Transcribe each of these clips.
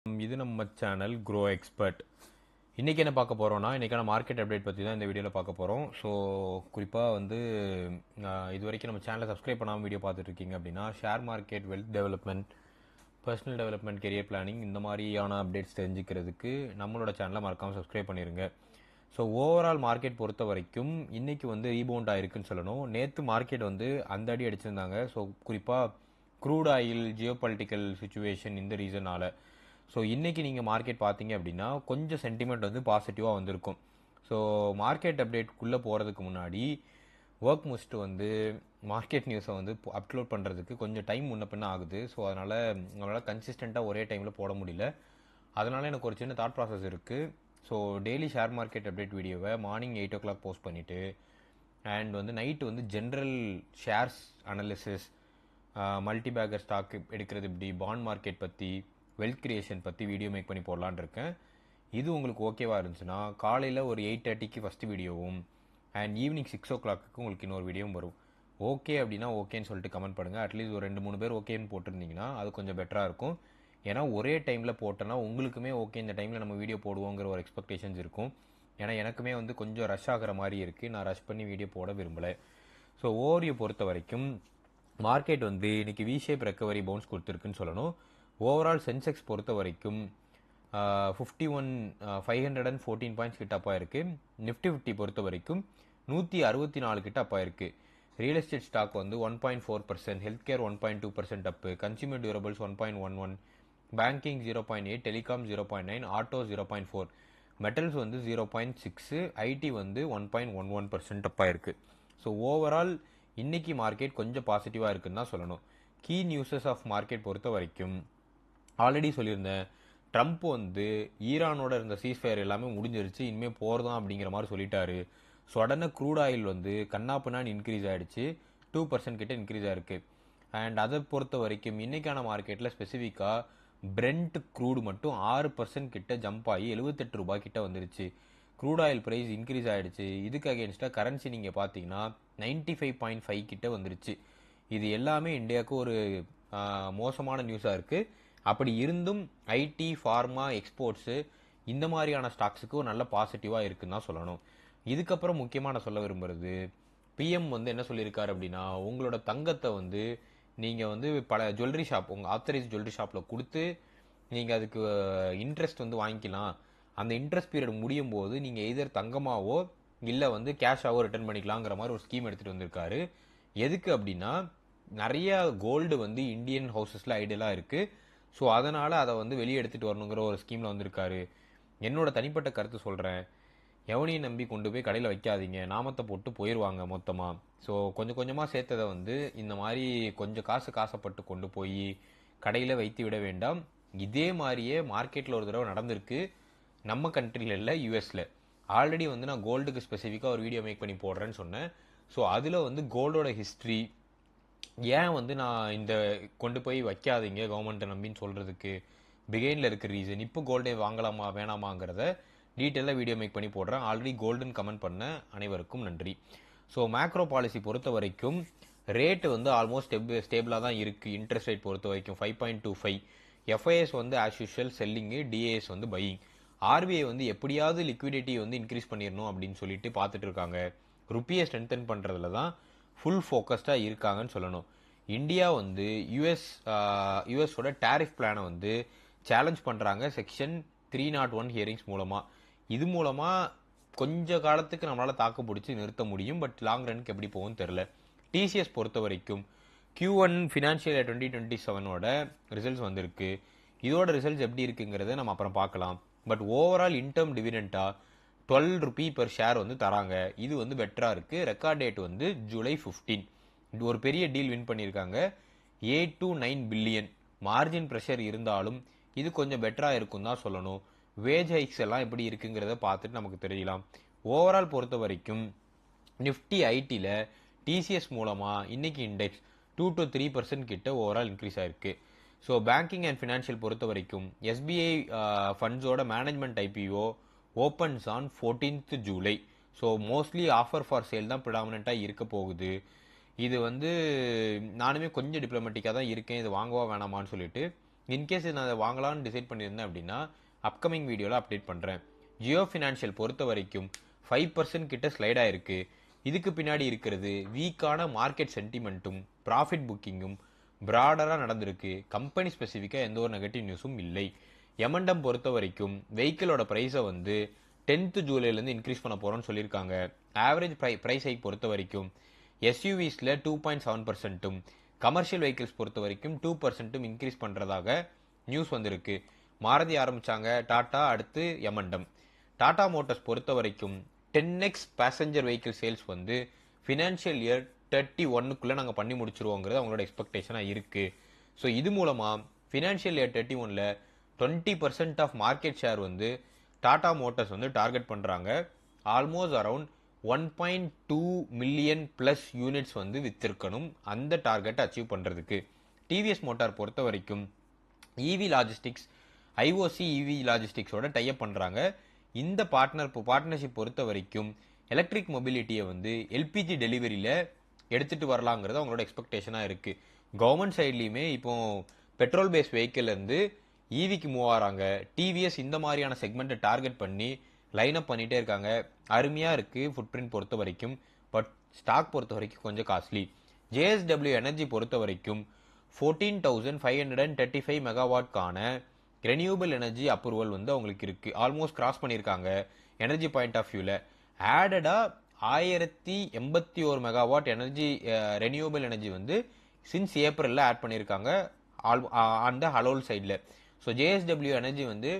இது நம்ம channel grow expert. இன்றைக்கி என்ன பார்க்க போகிறோன்னா, இன்றைக்கான மார்க்கெட் அப்டேட் பற்றி தான் இந்த வீடியோவில் பார்க்க போகிறோம். ஸோ குறிப்பாக வந்து இது வரைக்கும் நம்ம சேனலை சப்ஸ்கிரைப் பண்ணாமல் வீடியோ பார்த்துட்ருக்கீங்க அப்படின்னா, share market, wealth development, personal development, career planning இந்த மாதிரியான அப்டேட்ஸ் தெரிஞ்சுக்கிறதுக்கு நம்மளோட சேனலை மறக்காமல் சப்ஸ்கிரைப் பண்ணிடுங்க. ஸோ ஓவரால் மார்க்கெட் பொறுத்த வரைக்கும் இன்றைக்கி வந்து ரீபவுண்ட் ஆகிருக்குன்னு சொல்லணும். நேற்று மார்க்கெட் வந்து அந்த அடி அடிச்சிருந்தாங்க. ஸோ குறிப்பாக க்ரூட் ஆயில், ஜியோபாலிட்டிக்கல் சுச்சுவேஷன் இந்த ரீசனால். ஸோ இன்றைக்கி நீங்கள் மார்க்கெட் பார்த்தீங்க அப்படின்னா கொஞ்சம் சென்டிமெண்ட் வந்து பாசிட்டிவாக வந்திருக்கும். ஸோ மார்க்கெட் அப்டேட்குள்ளே போகிறதுக்கு முன்னாடி ஒர்க் முடிச்சுட்டு வந்து மார்க்கெட் நியூஸை வந்து அப்லோட் பண்ணுறதுக்கு கொஞ்சம் டைம் முன்ன பின்ன ஆகுது. ஸோ அதனால் நம்மளால் கன்சிஸ்டண்ட்டாக ஒரே டைமில் போட முடியல. அதனால் எனக்கு ஒரு சின்ன தாட் ப்ராசஸ் இருக்குது. So daily share market update வீடியோவை மார்னிங் 8 o'clock போஸ்ட் பண்ணிவிட்டு அண்ட் வந்து நைட்டு வந்து general shares analysis, multi bagger stock எடுக்கிறது இப்படி, பாண்ட் மார்க்கெட் பற்றி, வெல்த் கிரியேஷன் பற்றி வீடியோ மேக் பண்ணி போடலான்னு இருக்கேன். இது உங்களுக்கு ஓகேவா இருந்துச்சுன்னா காலையில் ஒரு 8:30க்கு ஃபஸ்ட்டு வீடியோவும் அண்ட் ஈவினிங் 6 o'clock உங்களுக்கு இன்னொரு வீடியோவும் வரும். ஓகே அப்படின்னா ஓகேன்னு சொல்லிட்டு கமெண்ட் பண்ணுங்கள். அட்லீஸ்ட் ஒரு 2-3 பேர் ஓகேன்னு போட்டிருந்தீங்கன்னா அது கொஞ்சம் பெட்டராக இருக்கும். ஏன்னா ஒரே டைமில் போட்டோன்னா உங்களுக்குமே ஓகே இந்த டைமில் நம்ம வீடியோ போடுவோங்கிற ஒரு எக்ஸ்பெக்டேஷன்ஸ் இருக்கும். ஏன்னா எனக்குமே வந்து கொஞ்சம் ரஷ் ஆகிற மாதிரி இருக்குது. நான் ரஷ் பண்ணி வீடியோ போட விரும்பலை. ஸோ ஓவரியை பொறுத்த வரைக்கும் மார்க்கெட் வந்து இன்றைக்கி வி ஷேப் ரெக்கவரி பவுன்ஸ் கொடுத்துருக்குன்னு சொல்லணும். ஓவரால் சென்செக்ஸ் பொறுத்த வரைக்கும் 514 பாயிண்ட்ஸ் கிட்ட அப்பா இருக்குது. நிஃப்டி 50 பொறுத்த வரைக்கும் 164 கிட்ட அப்பா இருக்குது. ரியல் எஸ்டேட் ஸ்டாக் வந்து 1.4%, health care 1.2% up, consumer durables 1.11, banking 0.8, telecom 0.9, auto 0.4, metals வந்து 0.6, ஐடி வந்து 1.11% அப்பா இருக்குது. ஸோ ஓவரால் இன்னைக்கு மார்க்கெட் கொஞ்சம் பாசிட்டிவாக இருக்குன்னு தான் சொல்லணும். கீ நியூஸஸ் ஆஃப் மார்க்கெட் பொறுத்த வரைக்கும் ஆல்ரெடி சொல்லியிருந்தேன், ட்ரம்ப் வந்து ஈரானோட இருந்த சீஸ்ஃபயர் எல்லாமே முடிஞ்சிருச்சு, இனிமேல் போகிறதான் அப்படிங்கிற மாதிரி சொல்லிட்டாரு. ஸோ உடனே க்ரூட் ஆயில் வந்து கண்ணாப்பின்னான்னு இன்க்ரீஸ் ஆகிடுச்சு, 2% கிட்ட இன்க்ரீஸ் ஆகிருக்கு. அண்ட் அதை பொறுத்த வரைக்கும் இன்றைக்கான மார்க்கெட்டில் ஸ்பெசிஃபிக்காக பிரெண்ட் க்ரூடு மட்டும் 6% கிட்ட ஜம்ப் ஆகி 78 ரூபாய் கிட்ட வந்துருச்சு. க்ரூட் ஆயில் ப்ரைஸ் இன்க்ரீஸ் ஆகிடுச்சு. இதுக்கு அகேன்ஸ்டாக கரன்சி நீங்கள் பார்த்தீங்கன்னா 95.5 கிட்ட வந்துருச்சு. இது எல்லாமே இந்தியாவுக்கு ஒரு மோசமான நியூஸாக இருக்குது. அப்படி இருந்தும் ஐடி, ஃபார்மா, எக்ஸ்போர்ட்ஸு இந்த மாதிரியான ஸ்டாக்ஸுக்கு ஒரு நல்ல பாசிட்டிவாக இருக்குன்னு தான் சொல்லணும். இதுக்கப்புறம் முக்கியமாக நான் சொல்ல விரும்புகிறது, பிஎம் வந்து என்ன சொல்லியிருக்காரு அப்படின்னா, உங்களோட தங்கத்தை வந்து நீங்கள் வந்து பல ஜுவல்லரி ஷாப், உங்கள் ஆத்தரைஸ் ஜுவல்லரி ஷாப்பில் கொடுத்து நீங்கள் அதுக்கு இன்ட்ரெஸ்ட் வந்து வாங்கிக்கலாம். அந்த இன்ட்ரெஸ்ட் பீரியட் முடியும் போது நீங்கள் எதர் தங்கமாவோ இல்லை வந்து கேஷாவோ ரிட்டர்ன் பண்ணிக்கலாங்கிற மாதிரி ஒரு ஸ்கீம் எடுத்துகிட்டு வந்திருக்காரு. எதுக்கு அப்படின்னா, நிறைய கோல்டு வந்து இந்தியன் ஹவுசஸில் ஐடியலாக இருக்குது. ஸோ அதனால் அதை வந்து வெளியே எடுத்துகிட்டு வரணுங்கிற ஒரு ஸ்கீமில் வந்திருக்காரு. என்னோட தனிப்பட்ட கருத்து சொல்கிறேன், எவனையும் நம்பி கொண்டு போய் கடையில் வைக்காதீங்க, நாமத்தை போட்டு போயிடுவாங்க மொத்தமாக. ஸோ கொஞ்சம் கொஞ்சமாக சேர்த்ததை வந்து இந்த மாதிரி கொஞ்சம் காசப்பட்டு கொண்டு போய் கடையில் வைத்து விட வேண்டாம். இதே மாதிரியே மார்க்கெட்டில் ஒரு தடவை நடந்திருக்கு, நம்ம கண்ட்ரியில் இல்லை, யூஎஸில். ஆல்ரெடி வந்து நான் கோல்டுக்கு ஸ்பெசிஃபிக்காக ஒரு வீடியோ மேக் பண்ணி போடுறேன்னு சொன்னேன். ஸோ அதில் வந்து கோல்டோட ஹிஸ்ட்ரி, ஏன் வந்து நான் இந்த கொண்டு போய் வைக்காதீங்க கவர்மெண்ட்டை நம்பின்னு சொல்கிறதுக்கு பிகைனில் இருக்கிற ரீசன், இப்போ கோல்டே வாங்கலாமா வேணாமாங்கிறத டீட்டெயிலாக வீடியோ மேக் பண்ணி போடுறேன். ஆல்ரெடி கோல்டுன்னு கமெண்ட் பண்ண அனைவருக்கும் நன்றி. ஸோ மேக்ரோ பாலிசி பொறுத்த வரைக்கும் ரேட்டு வந்து ஆல்மோஸ்ட் ஸ்டேபிளாக தான் இருக்குது. இன்ட்ரெஸ்ட் ரேட் பொறுத்த வரைக்கும் 5.25, எஃப்ஐஎஸ் வந்து ஆஸ் யூஷுவல் செல்லிங்கு, டிஏஎஸ் வந்து பையிங். ஆர்பிஐ வந்து எப்படியாவது லிக்விடிட்டி வந்து இன்க்ரீஸ் பண்ணிடணும் அப்படின்னு சொல்லிட்டு பார்த்துட்டு இருக்காங்க. ருப்பியை ஸ்ட்ரென்தன் பண்ணுறதுல தான் ஃபுல் ஃபோக்கஸ்டாக இருக்காங்கன்னு சொல்லணும். இந்தியா வந்து யூஎஸோட டேரிஃப் பிளானை வந்து சேலஞ்ச் பண்ணுறாங்க செக்ஷன் 301 ஹியரிங்ஸ் மூலமாக. இது மூலமாக கொஞ்ச காலத்துக்கு நம்மளால் தாக்கு பிடிச்சி நிறுத்த முடியும். பட் லாங் ரனுக்கு எப்படி போகும்னு தெரில. டிசிஎஸ் பொறுத்த வரைக்கும் Q1 ஃபினான்ஷியல் இயர் 2027ஓட ரிசல்ட்ஸ் வந்திருக்கு. இதோட ரிசல்ட்ஸ் எப்படி இருக்குங்கிறத நம்ம அப்புறம் பார்க்கலாம். பட் ஓவரால் இன்டர்ம் டிவிடெண்டாக 12 ரூபி பெர் ஷேர் வந்து தராங்க. இது வந்து பெட்டராக இருக்குது. ரெக்கார்ட் டேட் வந்து July 15. ஒரு பெரிய டீல் வின் பண்ணியிருக்காங்க, 8 to 9 பில்லியன். மார்ஜின் ப்ரெஷர் இருந்தாலும் இது கொஞ்சம் பெட்டராக இருக்கும் தான் சொல்லணும். வேஜ் ஹைக்ஸ் எல்லாம் எப்படி இருக்குங்கிறத பார்த்துட்டு நமக்கு தெரியலாம். ஓவரால் பொறுத்த வரைக்கும் நிஃப்டி ஐடியில் டிசிஎஸ் மூலமாக இன்னைக்கு இண்டெக்ஸ் 2 to 3% கிட்ட ஓவரால் இன்க்ரீஸ் ஆயிருக்கு. ஸோ பேங்கிங் அண்ட் ஃபினான்ஷியல் பொறுத்த வரைக்கும் எஸ்பிஐ ஃபண்ட்ஸோட management IPO opens on 14th July. So mostly offer for sale தான் ப்ரிடாமினண்ட்டாக இருக்க போகுது. இது வந்து நானுமே கொஞ்சம் டிப்ளமேட்டிக்காக தான் இருக்கேன், இது வாங்கவா வேணாமான்னு சொல்லிட்டு. இன்கேஸ் நான் அதை வாங்கலாம்னு டிசைட் பண்ணியிருந்தேன் அப்படின்னா அப்கமிங் வீடியோவில் அப்டேட் பண்ணுறேன். ஜியோ ஃபினான்ஷியல் பொறுத்த வரைக்கும் 5% கிட்ட ஸ்லைட் ஆயிருக்கு. இதுக்கு பின்னாடி இருக்கிறது வீக்கான மார்க்கெட் சென்டிமெண்ட்டும் ப்ராஃபிட் புக்கிங்கும் பிராடராக நடந்திருக்கு. கம்பெனி ஸ்பெசிஃபிக்காக எந்த ஒரு நெகட்டிவ் நியூஸும் இல்லை. எமண்டம் பொறுத்த வரைக்கும் வெஹிக்கிளோட ப்ரைஸை வந்து 10th ஜூலைலேருந்து இன்க்ரீஸ் பண்ண போகிறோம்னு சொல்லியிருக்காங்க. ஆவரேஜ் ப்ரைஸ் ஹைக் பொறுத்த வரைக்கும் எஸ்யூவிஸில் 2.7%ம் கமர்ஷியல் வெஹிக்கிள்ஸ் பொறுத்த வரைக்கும் 2%ம் இன்க்ரீஸ் பண்ணுறதாக நியூஸ் வந்திருக்கு. மாருதி ஆரம்பித்தாங்க, டாடா, அடுத்து எமண்டம். டாடா மோட்டார்ஸ் பொறுத்த வரைக்கும் 10x பேசஞ்சர் வெஹிக்கிள் சேல்ஸ் வந்து ஃபினான்ஷியல் இயர் 31க்குள்ளே நாங்கள் பண்ணி முடிச்சிருவோங்கிறது அவங்களோட எக்ஸ்பெக்டேஷனாக இருக்குது. ஸோ இது மூலமாக ஃபினான்ஷியல் இயர் 31ல் 20% ஆஃப் மார்க்கெட் ஷேர் வந்து டாடா மோட்டார்ஸ் வந்து டார்கெட் பண்ணுறாங்க. Almost around 1.2 million plus units வந்து வித்திருக்கணும் அந்த டார்கெட்டை அச்சீவ் பண்ணுறதுக்கு. டிவிஎஸ் மோட்டார் பொறுத்த வரைக்கும் இவி லாஜிஸ்டிக்ஸ், ஐஓசி இவி லாஜிஸ்டிக்ஸோட டைப் பண்ணுறாங்க. இந்த பார்ட்னர்ஷிப் பொறுத்த வரைக்கும் எலக்ட்ரிக் மொபிலிட்டியை வந்து எல்பிஜி டெலிவரியில் எடுத்துகிட்டு வரலாங்கிறது அவங்களோட எக்ஸ்பெக்டேஷனாக இருக்குது. கவர்மெண்ட் சைட்லேயுமே இப்போ பெட்ரோல் பேஸ் வெஹிக்கிள்லேருந்து ஈவிக்கு மூவ் ஆகிறாங்க. டிவிஎஸ் இந்த மாதிரியான செக்மெண்ட்டை டார்கெட் பண்ணி லைனப் பண்ணிகிட்டே இருக்காங்க. அருமையாக இருக்குது ஃபுட் பிரிண்ட் பொறுத்த வரைக்கும். பட் ஸ்டாக் பொறுத்த வரைக்கும் கொஞ்சம் காஸ்ட்லி. ஜேஎஸ்டபிள்யூ எனர்ஜி பொறுத்த வரைக்கும் 14,535 மெகாவாட்கான ரெனியூபிள் எனர்ஜி அப்ரூவல் வந்து அவங்களுக்கு இருக்குது. ஆல்மோஸ்ட் கிராஸ் பண்ணியிருக்காங்க. எனர்ஜி பாயிண்ட் ஆஃப் வியூவில் ஆடடாக 1081 மெகாவாட் எனர்ஜி ரெனியூபிள் எனர்ஜி வந்து சின்ஸ் ஏப்ரலில் ஆட் பண்ணியிருக்காங்க அந்த ஹலோல் சைடில். ஸோ ஜேஎஸ்டபிள்யூ எனர்ஜி வந்து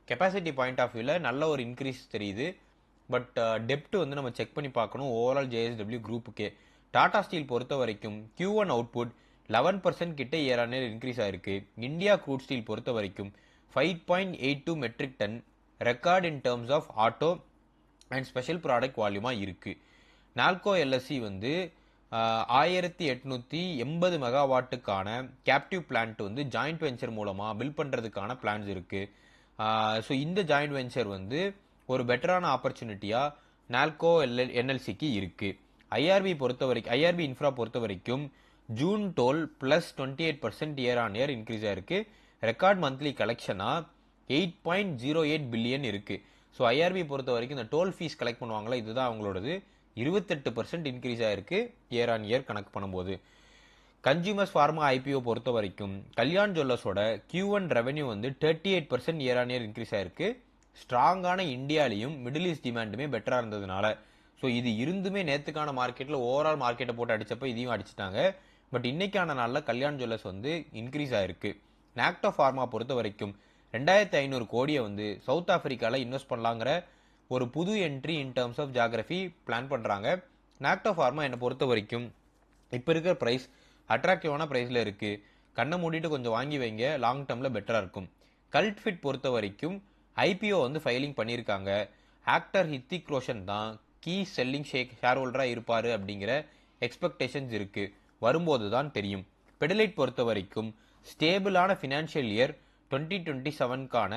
கெப்பாசிட்டி பாயிண்ட் ஆஃப் வியூவில் நல்ல ஒரு இன்க்ரீஸ் தெரியுது. பட் டெப்ட் வந்து நம்ம செக் பண்ணி பார்க்கணும் ஓவரால் ஜேஎஸ்டபிள்யூ குரூப்புக்கே. டாடா ஸ்டீல் பொறுத்த வரைக்கும் Q1 அவுட்புட் 11% கிட்ட இயர் ஆன் இயர் இன்க்ரீஸ் ஆயிருக்கு. இந்தியா க்ரூட் ஸ்டீல் பொறுத்த வரைக்கும் 5.82 metric ton record in terms of auto and special product வால்யூமாக இருக்குது. நால்கோ எல்எஸ்சி வந்து 1880 மெகாவாட்டுக்கான கேப்டிவ் பிளான்ட் வந்து ஜாயிண்ட் வெஞ்சர் மூலமாக பில்ட் பண்ணுறதுக்கான பிளான்ஸ் இருக்குது. ஸோ இந்த ஜாயிண்ட் வெஞ்சர் வந்து ஒரு பெட்டரான ஆப்பர்ச்சுனிட்டியாக நால்கோ என்எல்சிக்கு இருக்குது. ஐஆர்பி இன்ஃப்ரா பொறுத்த வரைக்கும் June toll plus 28% year on year increase ஆயிருக்கு. ரெக்கார்ட் மந்த்லி கலெக்ஷனாக 8.08 பில்லியன் இருக்குது. ஸோ ஐஆர்பி பொறுத்த வரைக்கும் இந்த டோல் ஃபீஸ் கலெக்ட் பண்ணுவாங்களா, இதுதான் அவங்களோடது. 28% இன்க்ரீஸ் ஆயிருக்கு இயர் ஆன் இயர் கணக்கு பண்ணும்போது. கன்சியூமர்ஸ் ஃபார்மா ஐபிஓ பொறுத்த வரைக்கும் கல்யாண் ஜுவல்லர்ஸோட Q1 ரெவென்யூ வந்து 38% இயர் ஆன் இயர் இன்க்ரீஸ் ஆயிருக்கு. ஸ்ட்ராங்கான இந்தியாலையும் மிடில் ஈஸ்ட் டிமாண்டுமே பெட்டராக இருந்ததுனால. ஸோ இது இருந்துமே நேற்றுக்கான மார்க்கெட்டில் ஓவரால் மார்க்கெட்டை போட்டு அடித்தப்போ இதையும் அடிச்சிட்டாங்க. பட் இன்னைக்கான நாளில் கல்யாண் ஜுவல்லர்ஸ் வந்து இன்க்ரீஸ் ஆயிருக்கு. நாக்டோ ஃபார்மா பொறுத்த வரைக்கும் 2500 கோடியை வந்து சவுத் ஆப்பிரிக்காவில் இன்வெஸ்ட் பண்ணலாங்கிற ஒரு புது entry in terms of geography plan பண்ணுறாங்க. நாக்டோ ஃபார்மா என்னை பொறுத்த வரைக்கும் இப்போ இருக்கிற ப்ரைஸ் அட்ராக்டிவான ப்ரைஸில் இருக்குது. கண்ணை மூடிட்டு கொஞ்சம் வாங்கி வைங்க, லாங் டேர்மில் பெட்டராக இருக்கும். கல்ட் ஃபிட் பொறுத்த வரைக்கும் ஐபிஓ வந்து ஃபைலிங் பண்ணியிருக்காங்க. ஆக்டர் ஹித்திக் ரோஷன் தான் கீ செல்லிங் ஷேர் ஹோல்டராக இருப்பார் அப்படிங்கிற எக்ஸ்பெக்டேஷன்ஸ் இருக்குது. வரும்போது தான் தெரியும். பெடலைட் பொறுத்த வரைக்கும் ஸ்டேபிளான ஃபினான்ஷியல் இயர் 2027க்கான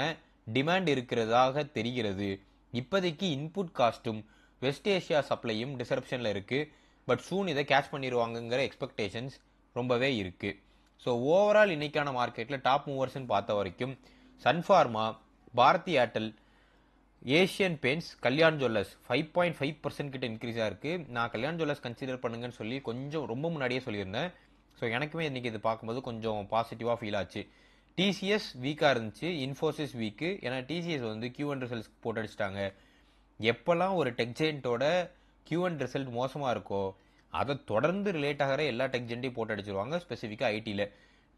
டிமாண்ட் இருக்கிறதாக தெரிகிறது. இப்போதைக்கு இன்புட் காஸ்ட்டும் வெஸ்ட் ஏஷியா சப்ளையும் டிசரப்ஷனில் இருக்குது. பட் சூன் இதை கேட்ச் பண்ணிடுவாங்கங்கிற எக்ஸ்பெக்டேஷன்ஸ் ரொம்பவே இருக்குது. ஸோ ஓவரால் இன்னைக்கான மார்க்கெட்டில் டாப் மூவர்ஸ்ன்னு பார்த்த வரைக்கும் Sun Pharma, Bharti Airtel, Asian Paints, Kalyan jewellers 5.5% கிட்ட இன்க்ரீஸாக இருக்குது. நான் கல்யாண் ஜுவல்லர்ஸ் கன்சிடர் பண்ணுங்கன்னு சொல்லி கொஞ்சம் ரொம்ப முன்னாடியே சொல்லியிருந்தேன். ஸோ எனக்குமே இன்றைக்கி இது பார்க்கும்போது கொஞ்சம் பாசிட்டிவாக ஃபீல் ஆச்சு. டிசிஎஸ் வீக்காக இருந்துச்சு, இன்ஃபோசிஸ் வீக்கு. ஏன்னா டிசிஎஸ் வந்து Q1 ரிசல்ட்ஸ் போட்டு அடிச்சிட்டாங்க. எப்போல்லாம் ஒரு டெக் ஜெயின்ட்டோட Q1 ரிசல்ட் மோசமாக இருக்கோ அதை தொடர்ந்து ரிலேட் ஆகிற எல்லா டெக் ஜெயின்ட்டையும் போட்டு அடிச்சிருவாங்க. ஸ்பெசிஃபிக்காக ஐடியில்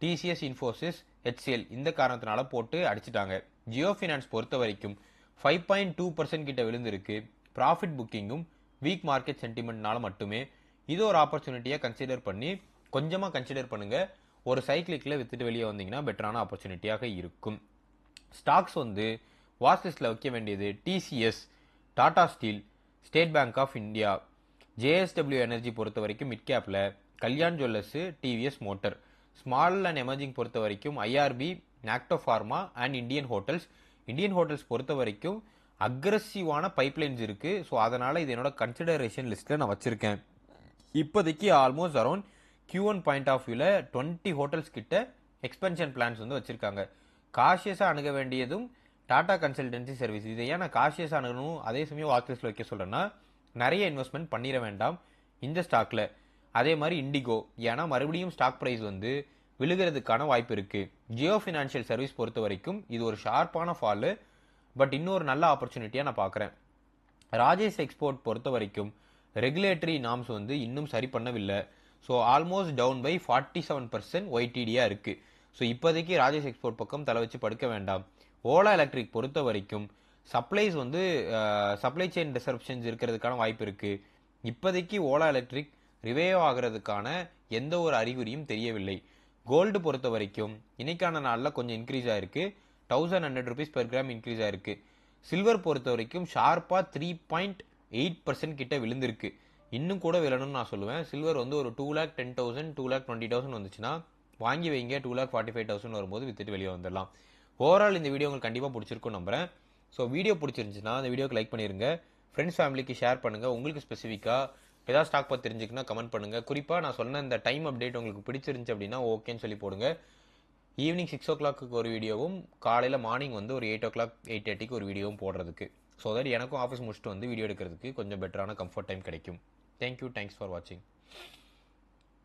டிசிஎஸ், இன்ஃபோசிஸ், HCL இந்த காரணத்தினால போட்டு அடிச்சிட்டாங்க. ஜியோ ஃபினான்ஸ் பொறுத்த வரைக்கும் 5.2% கிட்ட விழுந்திருக்கு. ப்ராஃபிட் புக்கிங்கும் வீக் மார்க்கெட் சென்டிமெண்ட்னால மட்டுமே. இது ஒரு ஆப்பர்ச்சுனிட்டியாக கன்சிடர் பண்ணி கொஞ்சமாக கன்சிடர் பண்ணுங்கள். ஒரு சைக்கிளிக்கில் வித்துட்டு வெளியே வந்தீங்கன்னா பெட்டரான ஆப்பர்ச்சுனிட்டியாக இருக்கும். ஸ்டாக்ஸ் வந்து வாட்ச் லிஸ்ட்டில் வைக்க வேண்டியது TCS, Tata Steel, State Bank of India. JSW Energy பொறுத்த வரைக்கும் மிட் கேப்பில் கல்யாண் ஜுவல்லர்ஸு, TVS Motor. Small and emerging பொறுத்த வரைக்கும் ஐஆர்பி, நாக்டோ pharma and Indian Hotels. Indian Hotels பொறுத்த வரைக்கும் அக்ரெசிவான பைப்லைன்ஸ் இருக்குது. ஸோ அதனால் இது என்னோட கன்சிடரேஷன் லிஸ்ட்டில் நான் வச்சுருக்கேன். இப்போதைக்கு almost around Q1 point of வியூவில் 20 ஹோட்டல்ஸ் கிட்ட எக்ஸ்பென்ஷன் பிளான்ஸ் வந்து வச்சிருக்காங்க. காஷியஸாக அணுக வேண்டியதும் டாடா கன்சல்டன்சி சர்வீஸ். இதை ஏன் நான் காஷியஸாக அணுகணும் அதே சமயம் வாட்ச் லிஸ்ட்டில் வைக்க சொல்கிறேன்னா, நிறைய இன்வெஸ்ட்மெண்ட் பண்ணிட வேண்டாம் இந்த ஸ்டாக்ல. அதே மாதிரி இண்டிகோ, ஏன்னா மறுபடியும் ஸ்டாக் ப்ரைஸ் வந்து விழுகிறதுக்கான வாய்ப்பு இருக்குது. ஜியோ ஃபினான்ஷியல் சர்வீஸ் பொறுத்த வரைக்கும் இது ஒரு ஷார்ப்பான ஃபாலு, பட் இன்னொரு நல்ல ஆப்பர்ச்சுனிட்டியாக நான் பார்க்குறேன். ராஜேஷ் எக்ஸ்போர்ட் பொறுத்த வரைக்கும் ரெகுலேட்டரி நார்ம்ஸ் வந்து இன்னும் சரி பண்ணவில்லை. ஸோ ஆல்மோஸ்ட் டவுன் பை 47% ஒய்டிடியாக இருக்குது. ஸோ இப்போதைக்கு ராஜேஷ் எக்ஸ்போர்ட் பக்கம் தலை வச்சு படுக்க வேண்டாம். ஓலா எலக்ட்ரிக் பொறுத்த வரைக்கும் சப்ளைஸ் வந்து சப்ளை செயின் டிஸ்ரப்ஷன்ஸ் இருக்கிறதுக்கான வாய்ப்பு இருக்குது. இப்போதைக்கு ஓலா எலக்ட்ரிக் ரிவைவ் ஆகிறதுக்கான எந்த ஒரு அறிகுறியும் தெரியவில்லை. கோல்டு பொறுத்த வரைக்கும் இன்னைக்கான நாளில் கொஞ்சம் இன்க்ரீஸ் ஆயிருக்கு, 1100 rupees per கிராம் இன்க்ரீஸ் ஆயிருக்கு. சில்வர் பொறுத்த வரைக்கும் ஷார்ப்பாக 3.8% கிட்ட விழுந்திருக்கு. இன்னும் கூட விழணும்னு நான் சொல்லுவேன். சில்வர் வந்து ஒரு 2,10,000 2,20,000 வந்துச்சுன்னா வாங்கி வைங்க. 2,45,000 வரும்போது வித்துட்டு வெளியே வந்துடலாம். ஓவரால் இந்த வீடியோ உங்களுக்கு கண்டிப்பாக பிடிச்சிருக்கும் நம்புறேன். ஸோ வீடியோ பிடிச்சிருந்துச்சுன்னா அந்த வீடியோக்கு லைக் பண்ணிருங்க, ஃப்ரெண்ட்ஸ் ஃபேமிலிக்கு ஷேர் பண்ணுங்க. உங்களுக்கு ஸ்பெசிஃபிக்காக ஏதாவது ஸ்டாக் பற்றி தெரிஞ்சுக்குன்னா கமெண்ட் பண்ணுங்க. குறிப்பாக நான் சொன்ன இந்த டைம் அப்டேட் உங்களுக்கு பிடிச்சிருந்துச்சு அப்படின்னா ஓகேன்னு சொல்லி போடுங்க. ஈவினிங் 6 o'clock ஒரு வீடியோவும், காலையில் மார்னிங் வந்து ஒரு 8 o'clock 8:30 ஒரு வீடியோவும் போடுறதுக்கு. ஸோ தட் எனக்கும் ஆஃபீஸ் முடிச்சுட்டு வந்து வீடியோ எடுக்கிறதுக்கு கொஞ்சம் பெட்டரான கம்ஃபர்ட் டைம் கிடைக்கும். தேங்க்யூ, தேங்க்ஸ் ஃபார் வாட்சிங்.